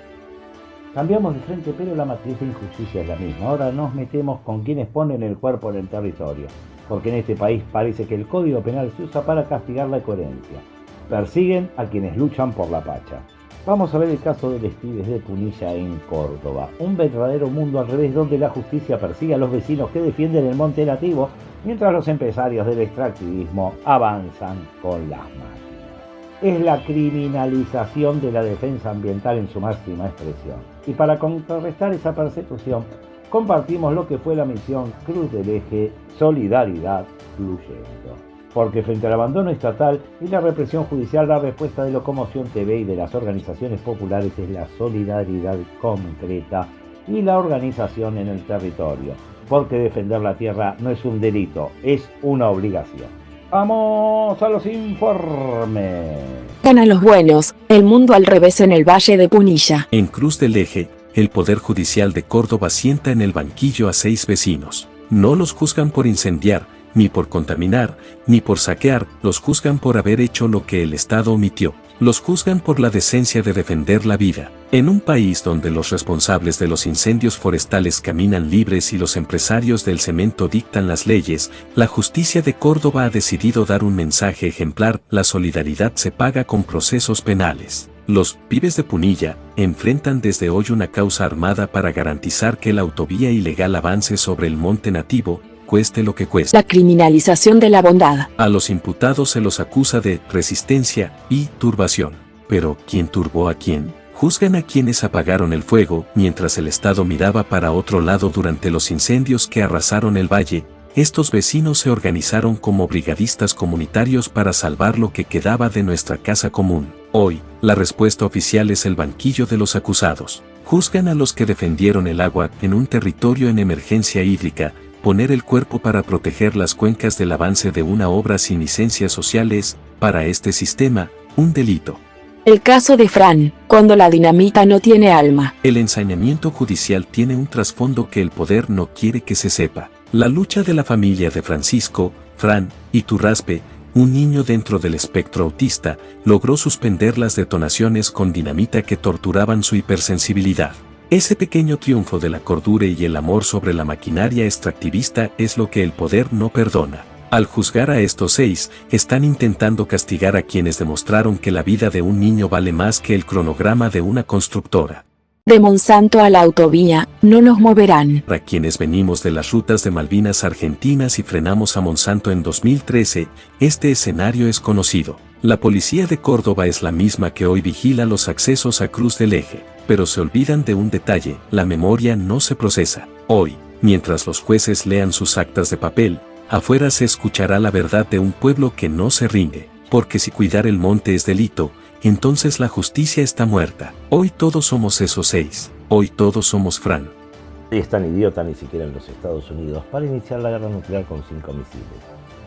Cambiamos de frente, pero la matriz de injusticia es la misma. Ahora nos metemos con quienes ponen el cuerpo en el territorio, porque en este país parece que el Código Penal se usa para castigar la coherencia. Persiguen a quienes luchan por la pacha. Vamos a ver el caso de los pibes de Punilla en Córdoba. Un verdadero mundo al revés donde la justicia persigue a los vecinos que defienden el monte nativo, mientras los empresarios del extractivismo avanzan con las máquinas. Es la criminalización de la defensa ambiental en su máxima expresión. Y para contrarrestar esa persecución, compartimos lo que fue la misión Cruz del Eje, Solidaridad Fluyendo. Porque frente al abandono estatal y la represión judicial, la respuesta de Locomoción TV y de las organizaciones populares es la solidaridad concreta y la organización en el territorio. Porque defender la tierra no es un delito, es una obligación. ¡Vamos a los informes! Ganan los buenos, el mundo al revés en el Valle de Punilla. En Cruz del Eje, el Poder Judicial de Córdoba sienta en el banquillo a 6 vecinos. No los juzgan por incendiar, ni por contaminar, ni por saquear, los juzgan por haber hecho lo que el Estado omitió. Los juzgan por la decencia de defender la vida. En un país donde los responsables de los incendios forestales caminan libres y los empresarios del cemento dictan las leyes, la justicia de Córdoba ha decidido dar un mensaje ejemplar: la solidaridad se paga con procesos penales. Los pibes de Punilla enfrentan desde hoy una causa armada para garantizar que la autovía ilegal avance sobre el monte nativo, cueste lo que cueste. La criminalización de la bondad. A los imputados se los acusa de resistencia y turbación. Pero, ¿quién turbó a quién? Juzgan a quienes apagaron el fuego mientras el Estado miraba para otro lado durante los incendios que arrasaron el valle. Estos vecinos se organizaron como brigadistas comunitarios para salvar lo que quedaba de nuestra casa común. Hoy, la respuesta oficial es el banquillo de los acusados. Juzgan a los que defendieron el agua en un territorio en emergencia hídrica. Poner el cuerpo para proteger las cuencas del avance de una obra sin licencias sociales, para este sistema, un delito. El caso de Fran, cuando la dinamita no tiene alma. El ensañamiento judicial tiene un trasfondo que el poder no quiere que se sepa. La lucha de la familia de Francisco, Fran, Iturraspe, un niño dentro del espectro autista, logró suspender las detonaciones con dinamita que torturaban su hipersensibilidad. Ese pequeño triunfo de la cordura y el amor sobre la maquinaria extractivista es lo que el poder no perdona. Al juzgar a estos 6, están intentando castigar a quienes demostraron que la vida de un niño vale más que el cronograma de una constructora. De Monsanto a la autovía, no nos moverán. Para quienes venimos de las rutas de Malvinas argentinas y frenamos a Monsanto en 2013, este escenario es conocido. La policía de Córdoba es la misma que hoy vigila los accesos a Cruz del Eje, pero se olvidan de un detalle: la memoria no se procesa. Hoy, mientras los jueces lean sus actas de papel, afuera se escuchará la verdad de un pueblo que no se rinde, porque si cuidar el monte es delito, entonces la justicia está muerta. Hoy todos somos esos 6, hoy todos somos Fran. Y es tan idiota ni siquiera en los Estados Unidos para iniciar la guerra nuclear con 5 misiles.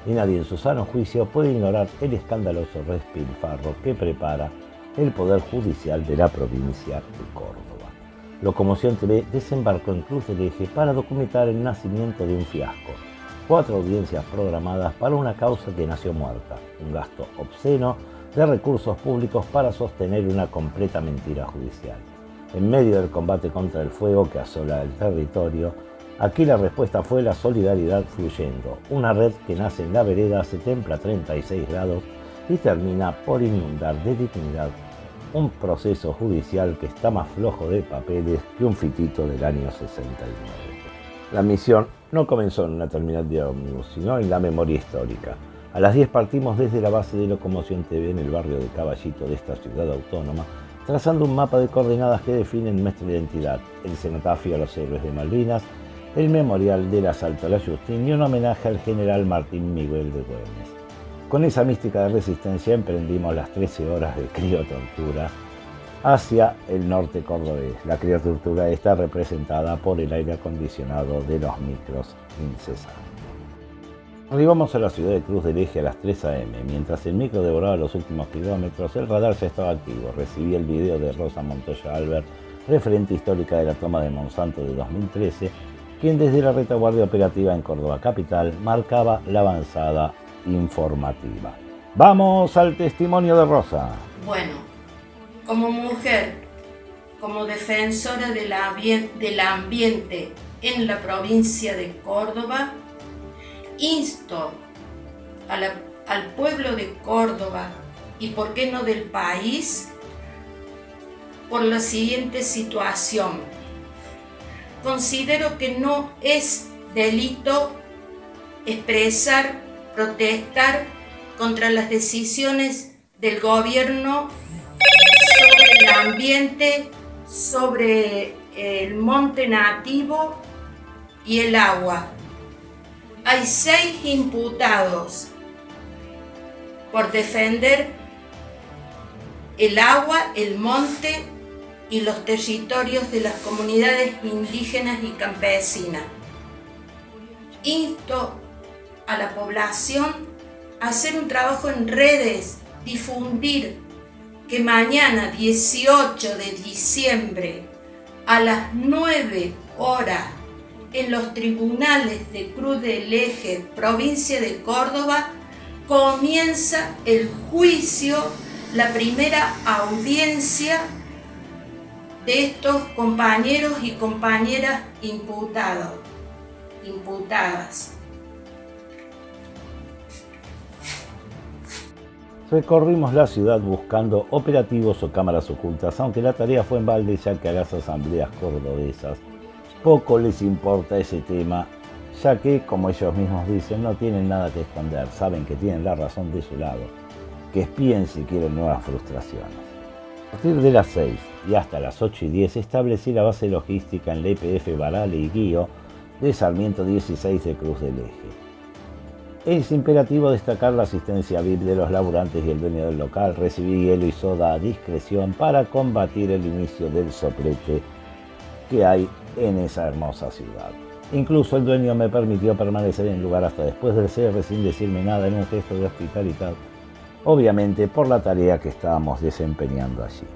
Y nadie en su sano juicio puede ignorar el escandaloso despilfarro que prepara el Poder Judicial de la provincia de Córdoba. Locomoción TV desembarcó en Cruz del Eje para documentar el nacimiento de un fiasco. 4 audiencias programadas para una causa que nació muerta. Un gasto obsceno de recursos públicos para sostener una completa mentira judicial. En medio del combate contra el fuego que asola el territorio, aquí la respuesta fue la solidaridad fluyendo. Una red que nace en la vereda se templa a 36 grados y termina por inundar de dignidad un proceso judicial que está más flojo de papeles que un fitito del año 69. La misión no comenzó en una terminal de ómnibus, sino en la memoria histórica. A las 10 partimos desde la base de Locomoción TV en el barrio de Caballito de esta ciudad autónoma, trazando un mapa de coordenadas que definen nuestra identidad: el cenotafio a los héroes de Malvinas, el memorial del asalto a la Justín y un homenaje al general Martín Miguel de Güemes. Con esa mística de resistencia emprendimos las 13 horas de criotortura hacia el norte cordobés. La criotortura está representada por el aire acondicionado de los micros incesantes. Arribamos a la ciudad de Cruz del Eje a las 3 am. Mientras el micro devoraba los últimos kilómetros, el radar ya estaba activo. Recibí el video de Rosa Montoya Albert, referente histórica de la toma de Monsanto de 2013, quien desde la retaguardia operativa en Córdoba capital marcaba la avanzada informativa. Vamos al testimonio de Rosa. Bueno, como mujer, como defensora del ambiente en la provincia de Córdoba, insto al pueblo de Córdoba y por qué no del país por la siguiente situación. Considero que no es delito expresar, protestar contra las decisiones del gobierno sobre el ambiente, sobre el monte nativo y el agua. Hay 6 imputados por defender el agua, el monte y los territorios de las comunidades indígenas y campesinas. Insto a la población a hacer un trabajo en redes, difundir que mañana 18 de diciembre a las 9 horas en los tribunales de Cruz del Eje, provincia de Córdoba, comienza el juicio la primera audiencia de estos compañeros y compañeras imputadas. Recorrimos la ciudad buscando operativos o cámaras ocultas, aunque la tarea fue en balde, ya que a las asambleas cordobesas poco les importa ese tema, ya que, como ellos mismos dicen, no tienen nada que esconder, saben que tienen la razón de su lado, que espíen si quieren nuevas frustraciones. A partir de las 6 y hasta las 8:10 establecí la base logística en la EPF Barale y Guío de Sarmiento 16 de Cruz del Eje. Es imperativo destacar la asistencia VIP de los laburantes y el dueño del local. Recibí hielo y soda a discreción para combatir el inicio del soplete que hay en esa hermosa ciudad. Incluso el dueño me permitió permanecer en el lugar hasta después del cierre sin decirme nada, en un gesto de hospitalidad, obviamente por la tarea que estábamos desempeñando allí.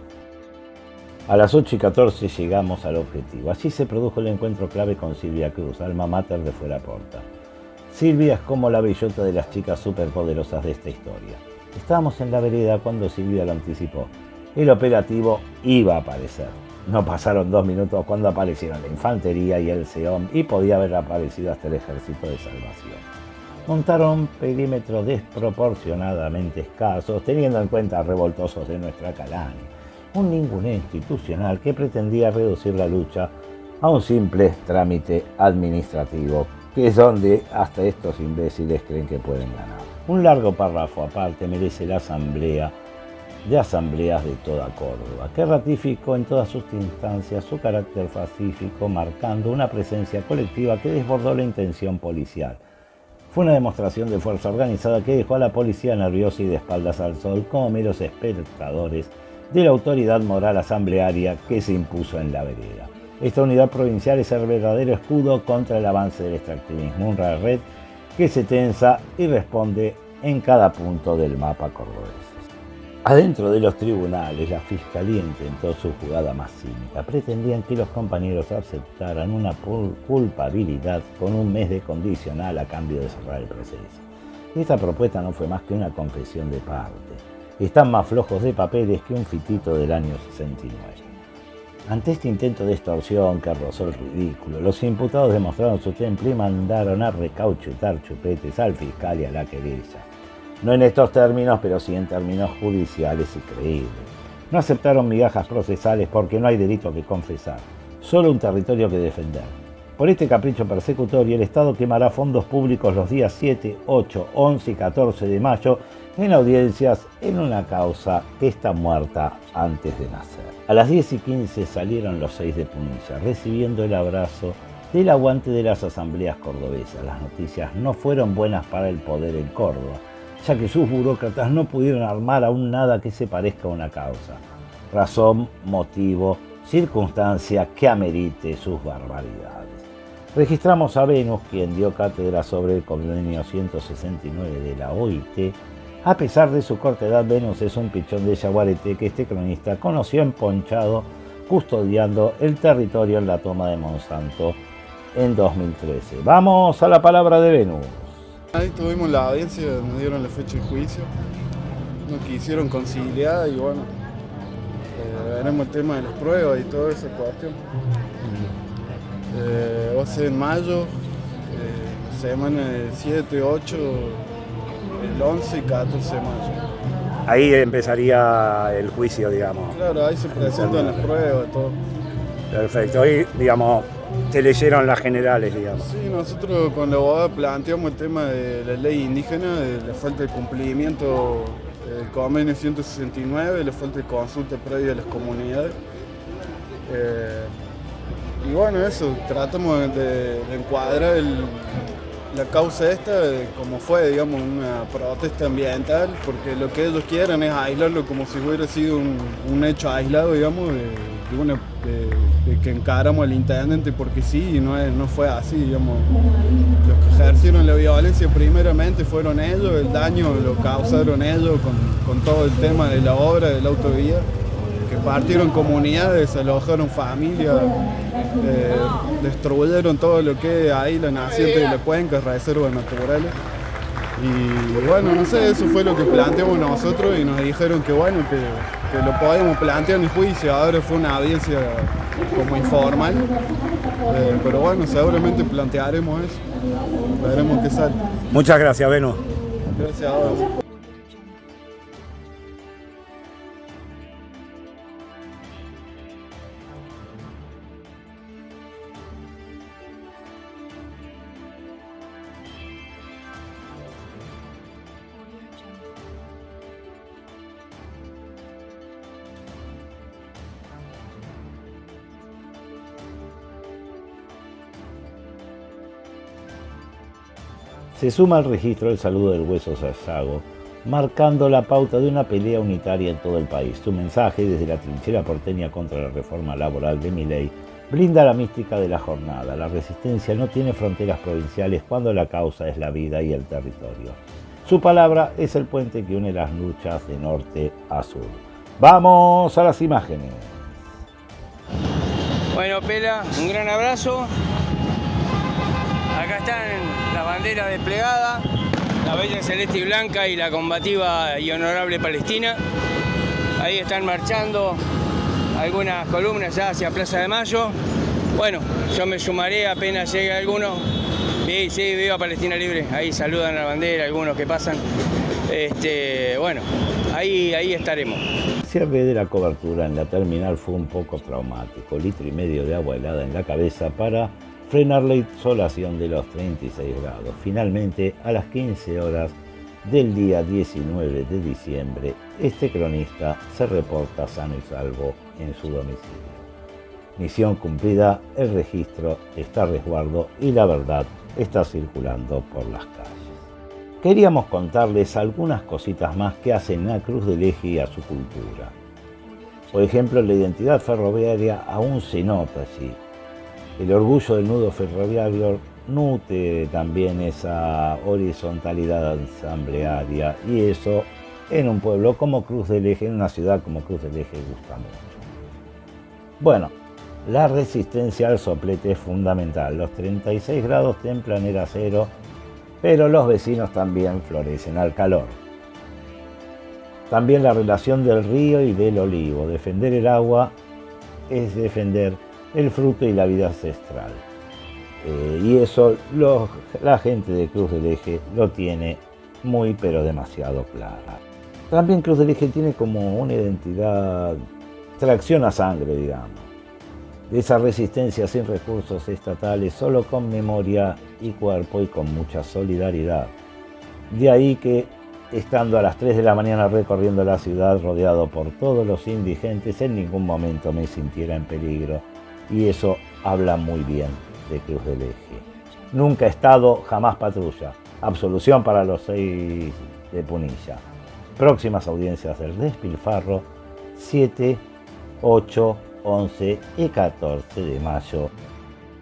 A las 8:14 llegamos al objetivo. Allí se produjo el encuentro clave con Silvia Cruz, alma mater de Fuera Porta. Silvia es como la bellota de las chicas superpoderosas de esta historia. Estábamos en la vereda cuando Silvia lo anticipó. El operativo iba a aparecer. No pasaron 2 minutos cuando aparecieron la infantería y el SEOM, y podía haber aparecido hasta el Ejército de Salvación. Montaron un perímetro desproporcionadamente escaso, teniendo en cuenta revoltosos de nuestra calaña. Un ninguneo institucional que pretendía reducir la lucha a un simple trámite administrativo, que es donde hasta estos imbéciles creen que pueden ganar. Un largo párrafo aparte merece la asamblea de asambleas de toda Córdoba, que ratificó en todas sus instancias su carácter pacífico, marcando una presencia colectiva que desbordó la intención policial. Fue una demostración de fuerza organizada que dejó a la policía nerviosa y de espaldas al sol como meros espectadores de la autoridad moral asamblearia que se impuso en la vereda. Esta unidad provincial es el verdadero escudo contra el avance del extractivismo, una red que se tensa y responde en cada punto del mapa cordobés. Adentro de los tribunales, la Fiscalía intentó su jugada más cínica. Pretendían que los compañeros aceptaran una culpabilidad con un mes de condicional a cambio de cerrar el proceso. Esta propuesta no fue más que una confesión de parte. Están más flojos de papeles que un fitito del año 69. Ante este intento de extorsión que rozó el ridículo, los imputados demostraron su temple y mandaron a recauchutar chupetes al fiscal y a la querella. No en estos términos, pero sí en términos judiciales y creíbles. No aceptaron migajas procesales porque no hay delito que confesar, solo un territorio que defender. Por este capricho persecutorio, el Estado quemará fondos públicos los días 7, 8, 11 y 14 de mayo en audiencias en una causa que está muerta antes de nacer. A las 10:15 salieron los 6 de Punilla, recibiendo el abrazo del aguante de las asambleas cordobesas. Las noticias no fueron buenas para el poder en Córdoba, ya que sus burócratas no pudieron armar aún nada que se parezca a una causa. Razón, motivo, circunstancia que amerite sus barbaridades. Registramos a Venus, quien dio cátedra sobre el convenio 169 de la OIT. A pesar de su corta edad, Venus es un pichón de Yaguareté que este cronista conoció emponchado custodiando el territorio en la toma de Monsanto en 2013. Vamos a la palabra de Venus. Ahí tuvimos la audiencia, nos dieron la fecha de juicio, no quisieron conciliar y bueno, veremos el tema de las pruebas y toda esa cuestión. Va a ser en mayo, semana del 7, 8, el 11 y 14 de mayo. Ahí empezaría el juicio, digamos. Claro, ahí se presentan las pruebas y todo. Perfecto, ahí, digamos, te leyeron las generales, digamos. Sí, nosotros con la abogada planteamos el tema de la ley indígena, de la falta de cumplimiento del convenio 169, la falta de consulta previa a las comunidades. Y bueno, eso, tratamos de encuadrar la causa esta como fue, digamos, una protesta ambiental, porque lo que ellos quieren es aislarlo como si hubiera sido un hecho aislado, digamos, de que encaramos al intendente porque sí, y no fue así, digamos. Los que ejercieron la violencia primeramente fueron ellos, el daño lo causaron ellos con todo el tema de la obra de la autovía, que partieron comunidades, desalojaron familias, destruyeron todo lo que hay, la naciente de la cuenca, reservas naturales. Y bueno, no sé, eso fue lo que planteamos nosotros y nos dijeron que bueno, que lo podíamos plantear en el juicio. Ahora fue una audiencia como informal, pero bueno, seguramente plantearemos eso, veremos qué sale. Muchas gracias, Beno. Gracias a vos. Se suma al registro el saludo del Hueso Sayago, marcando la pauta de una pelea unitaria en todo el país. Su mensaje, desde la trinchera porteña contra la reforma laboral de Milei, brinda la mística de la jornada. La resistencia no tiene fronteras provinciales cuando la causa es la vida y el territorio. Su palabra es el puente que une las luchas de norte a sur. ¡Vamos a las imágenes! Bueno, Pela, un gran abrazo. Acá están las banderas desplegadas, la bella celeste y blanca y la combativa y honorable Palestina. Ahí están marchando algunas columnas ya hacia Plaza de Mayo. Bueno, yo me sumaré apenas llegue alguno. Sí, viva Palestina Libre. Ahí saludan a la bandera, algunos que pasan. Bueno, ahí estaremos. El cierre de la cobertura en la terminal fue un poco traumático. 1,5 litros de agua helada en la cabeza para frenar la insolación de los 36 grados. Finalmente, a las 15 horas del día 19 de diciembre, este cronista se reporta sano y salvo en su domicilio. Misión cumplida, el registro está a resguardo y la verdad está circulando por las calles. Queríamos contarles algunas cositas más que hacen a Cruz del Eje y a su cultura. Por ejemplo, la identidad ferroviaria aún se nota allí. El orgullo del nudo ferroviario nutre también esa horizontalidad asamblearia y eso en un pueblo como Cruz del Eje, en una ciudad como Cruz del Eje, gusta mucho. Bueno, la resistencia al soplete es fundamental. Los 36 grados templan el acero, pero los vecinos también florecen al calor. También la relación del río y del olivo. Defender el agua es defender el fruto y la vida ancestral. Y eso la gente de Cruz del Eje lo tiene muy pero demasiado clara. También Cruz del Eje tiene como una identidad, tracción a sangre, digamos. De esa resistencia sin recursos estatales, solo con memoria y cuerpo y con mucha solidaridad. De ahí que, estando a las 3 de la mañana recorriendo la ciudad rodeado por todos los indigentes, en ningún momento me sintiera en peligro. Y eso habla muy bien de Cruz del Eje. Nunca he estado, jamás patrulla. Absolución para los 6 de Punilla. Próximas audiencias del despilfarro, 7, 8, 11 y 14 de mayo.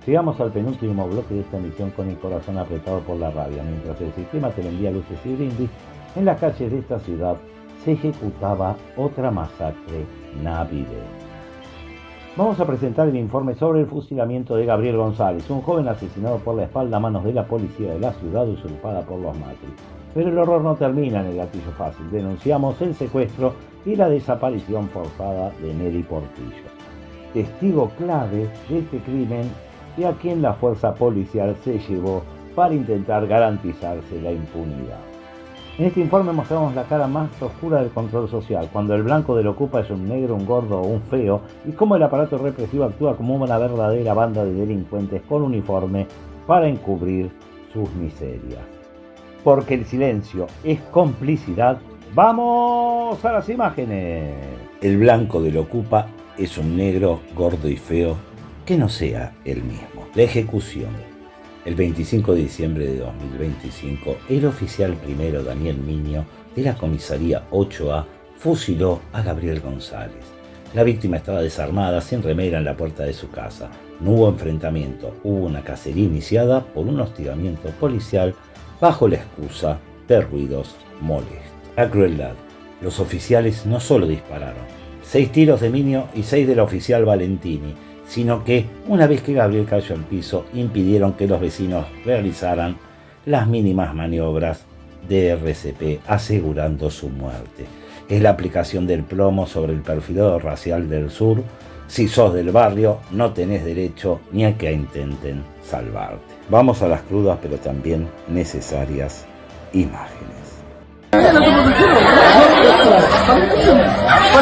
Llegamos al penúltimo bloque de esta emisión con el corazón apretado por la rabia. Mientras el sistema te envía luces y brindis, en las calles de esta ciudad se ejecutaba otra masacre navideña. Vamos a presentar el informe sobre el fusilamiento de Gabriel González, un joven asesinado por la espalda a manos de la policía de la ciudad usurpada por los Macri. Pero el horror no termina en el gatillo fácil. Denunciamos el secuestro y la desaparición forzada de Nelly Portillo, testigo clave de este crimen y a quien la fuerza policial se llevó para intentar garantizarse la impunidad. En este informe mostramos la cara más oscura del control social, cuando el blanco del ocupa es un negro, un gordo o un feo, y cómo el aparato represivo actúa como una verdadera banda de delincuentes con uniforme para encubrir sus miserias. Porque el silencio es complicidad, ¡vamos a las imágenes! El blanco del ocupa es un negro, gordo y feo que no sea el mismo. La ejecución. El 25 de diciembre de 2025, el oficial primero Daniel Miño de la comisaría 8A fusiló a Gabriel González. La víctima estaba desarmada, sin remera, en la puerta de su casa. No hubo enfrentamiento, hubo una cacería iniciada por un hostigamiento policial bajo la excusa de ruidos molestos. La crueldad. Los oficiales no solo dispararon 6 tiros de Miño y 6 del oficial Valentini, sino que, una vez que Gabriel cayó al piso, impidieron que los vecinos realizaran las mínimas maniobras de RCP asegurando su muerte. Es la aplicación del plomo sobre el perfilado racial del sur. Si sos del barrio, no tenés derecho ni a que intenten salvarte. Vamos a las crudas pero también necesarias imágenes. ¿Para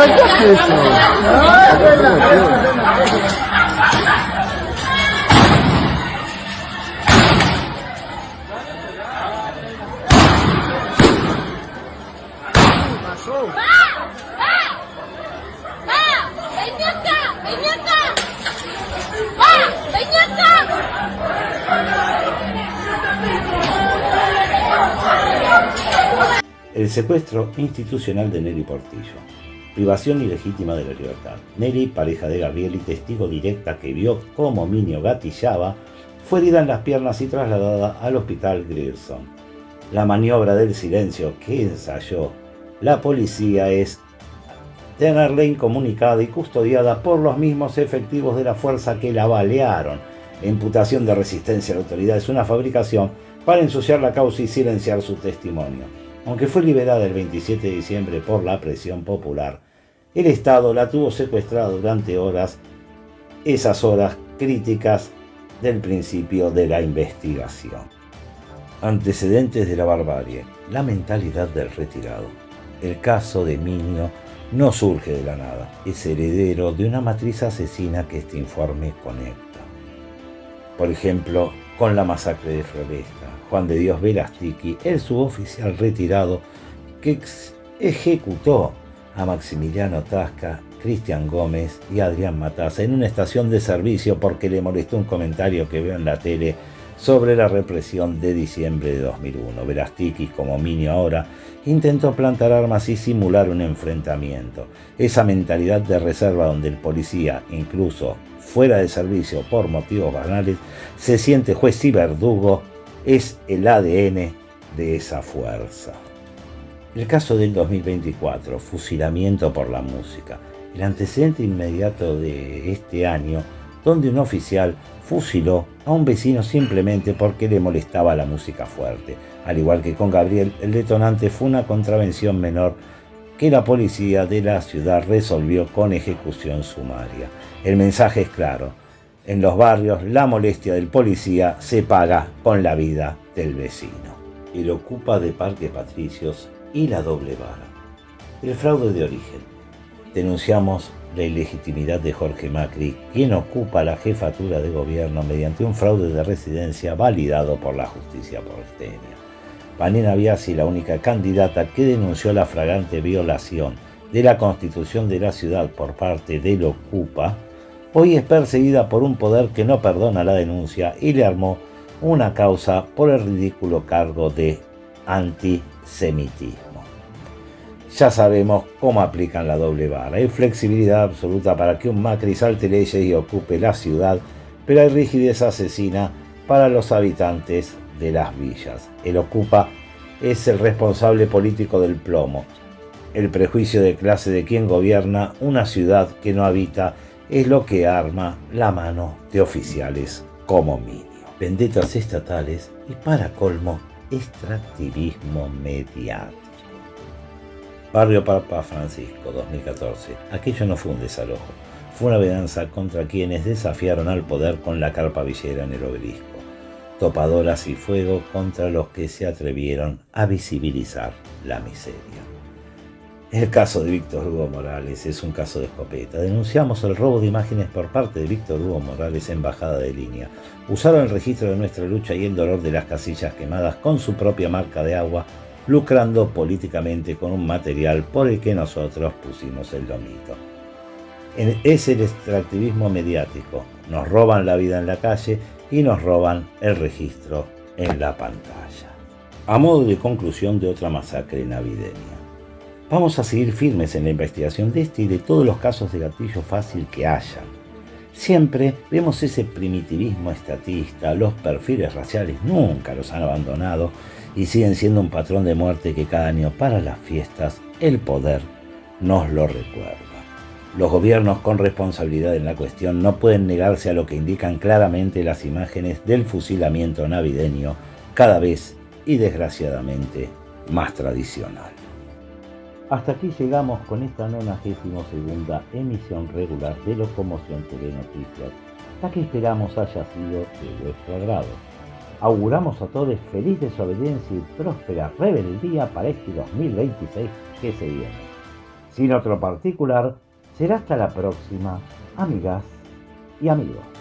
qué hace eso? El secuestro institucional de Nelly Portillo. Privación ilegítima de la libertad. Nelly, pareja de Gabriel y testigo directa que vio cómo Minio gatillaba, fue herida en las piernas y trasladada al hospital Grierson. La maniobra del silencio que ensayó la policía es tenerla incomunicada y custodiada por los mismos efectivos de la fuerza que la balearon. La imputación de resistencia a la autoridad es una fabricación para ensuciar la causa y silenciar su testimonio. Aunque fue liberada el 27 de diciembre por la presión popular, el Estado la tuvo secuestrada durante horas, esas horas críticas del principio de la investigación. Antecedentes de la barbarie, la mentalidad del retirado. El caso de Minio no surge de la nada, es heredero de una matriz asesina que este informe conecta. Por ejemplo, con la masacre de Floresta, Juan de Dios Verasticki, el suboficial retirado que ejecutó a Maximiliano Tasca, Cristian Gómez y Adrián Matassa en una estación de servicio porque le molestó un comentario que veo en la tele sobre la represión de diciembre de 2001. Verasticki, como Minio ahora, intentó plantar armas y simular un enfrentamiento. Esa mentalidad de reserva donde el policía, incluso fuera de servicio por motivos banales, se siente juez y verdugo, es el ADN de esa fuerza. El caso del 2024, fusilamiento por la música. El antecedente inmediato de este año, donde un oficial fusiló a un vecino simplemente porque le molestaba la música fuerte. Al igual que con Gabriel, el detonante fue una contravención menor que la policía de la ciudad resolvió con ejecución sumaria. El mensaje es claro: en los barrios la molestia del policía se paga con la vida del vecino. El Ocupa de Parque Patricios y la doble vara. El fraude de origen. Denunciamos la ilegitimidad de Jorge Macri, quien ocupa la jefatura de gobierno mediante un fraude de residencia validado por la justicia porteña. Vanina Biasi, la única candidata que denunció la flagrante violación de la Constitución de la ciudad por parte del Ocupa, hoy es perseguida por un poder que no perdona la denuncia y le armó una causa por el ridículo cargo de antisemitismo. Ya sabemos cómo aplican la doble vara. Hay flexibilidad absoluta para que un Macri salte leyes y ocupe la ciudad, pero hay rigidez asesina para los habitantes de las villas. El Ocupa es el responsable político del plomo. El prejuicio de clase de quien gobierna una ciudad que no habita es lo que arma la mano de oficiales como Minio. Vendetas estatales y, para colmo, extractivismo mediático. Barrio Papa Francisco, 2014. Aquello no fue un desalojo, fue una venganza contra quienes desafiaron al poder con la carpa villera en el obelisco. Topadoras y fuego contra los que se atrevieron a visibilizar la miseria. El caso de Víctor Hugo Morales es un caso de escopeta. Denunciamos el robo de imágenes por parte de Víctor Hugo Morales en bajada de línea. Usaron el registro de nuestra lucha y el dolor de las casillas quemadas con su propia marca de agua, lucrando políticamente con un material por el que nosotros pusimos el lomito. Es el extractivismo mediático. Nos roban la vida en la calle y nos roban el registro en la pantalla. A modo de conclusión de otra masacre navideña, vamos a seguir firmes en la investigación de este y de todos los casos de gatillo fácil que hayan. Siempre vemos ese primitivismo estatista, los perfiles raciales nunca los han abandonado y siguen siendo un patrón de muerte que cada año para las fiestas el poder nos lo recuerda. Los gobiernos con responsabilidad en la cuestión no pueden negarse a lo que indican claramente las imágenes del fusilamiento navideño cada vez y desgraciadamente más tradicional. Hasta aquí llegamos con esta 92ª emisión regular de Locomoción TV Noticias, la que esperamos haya sido de vuestro agrado. Auguramos a todos feliz desobediencia y próspera rebeldía para este 2026 que se viene. Sin otro particular, será hasta la próxima, amigas y amigos.